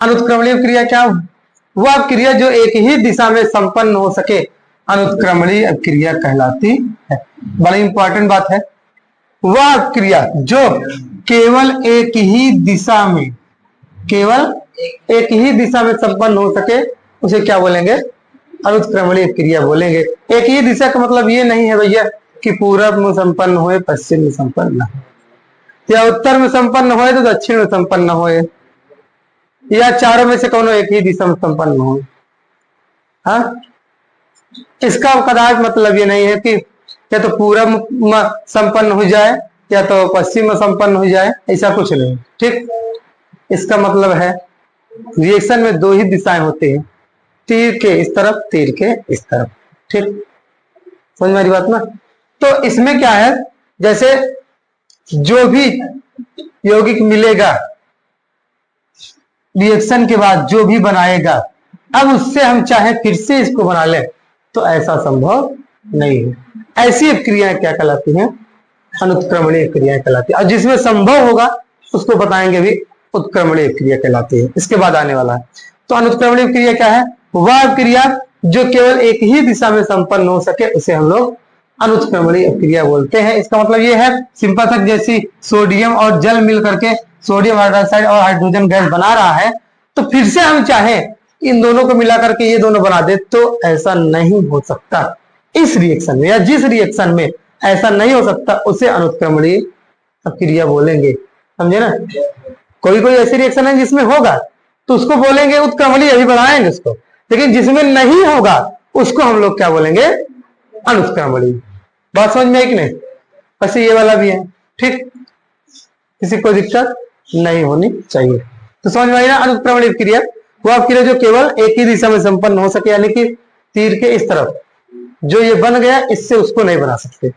अनुत्क्रमणीय क्रिया क्या? वह क्रिया जो एक ही दिशा में संपन्न हो सके अनुत्क्रमणीय क्रिया कहलाती है। बड़ी इंपॉर्टेंट बात है। वह क्रिया जो केवल एक ही दिशा में संपन्न हो सके उसे क्या बोलेंगे? अनुत्क्रमणीय क्रिया बोलेंगे। एक ही दिशा का मतलब ये नहीं है भैया कि पूरब में संपन्न होए, पश्चिम में संपन्न न हो, या उत्तर में संपन्न होए तो दक्षिण में संपन्न होए, या चारों में से कोनो एक ही दिशा में संपन्न हो। हाँ, इसका कदाच मतलब ये नहीं है कि या तो पूरब में संपन्न हो जाए या तो पश्चिम में संपन्न हो जाए, ऐसा कुछ नहीं। ठीक, इसका मतलब है रिएक्शन में दो ही दिशाएं होती हैं, तीर के इस तरफ, तीर के इस तरफ। ठीक, समझ मेरी बात ना? तो इसमें क्या है, जैसे जो भी यौगिक मिलेगा रिएक्शन के बाद, जो भी बनाएगा, अब उससे हम चाहे फिर से इसको बना लें तो ऐसा संभव नहीं है। ऐसी क्रियाएं क्या कहलाती हैं? अनुत्क्रमणीय क्रियाएं कहलाती है। और जिसमें संभव होगा उसको बताएंगे भी उत्क्रमणीय क्रिया कहलाती है। इसके बाद आने वाला है। तो अनुत्क्रमणीय क्रिया क्या है? वह क्रिया जो केवल एक ही दिशा में संपन्न हो सके उसे हम लोग अनुत्क्रमणीय क्रिया बोलते हैं। इसका मतलब ये है, सिंपल सा, जैसी सोडियम और जल मिल करके सोडियम हाइड्रोक्साइड और हाइड्रोजन गैस बना रहा है, तो फिर से हम चाहे इन दोनों को मिला करके ये दोनों बना दे तो ऐसा नहीं हो सकता। इस रिएक्शन में या जिस रिएक्शन में ऐसा नहीं हो सकता उसे अनुत्क्रमणीय क्रिया बोलेंगे। समझे ना? कोई कोई ऐसी रिएक्शन है जिसमें होगा तो उसको बोलेंगे उत्क्रमणीय, अभी बढ़ाएंगे उसको, लेकिन जिसमें नहीं होगा उसको हम लोग क्या बोलेंगे? अनुत्क्रमणीय। बात समझ में आई कि नहीं? वैसे ये वाला भी है। ठीक, किसी को दिक्कत नहीं होनी चाहिए। तो समझ में आई ना? अनुत्क्रमणीय क्रिया वह क्रिया जो केवल एक ही दिशा में संपन्न हो सके, यानी कि तीर के इस तरफ जो ये बन गया इससे उसको नहीं बना सकते।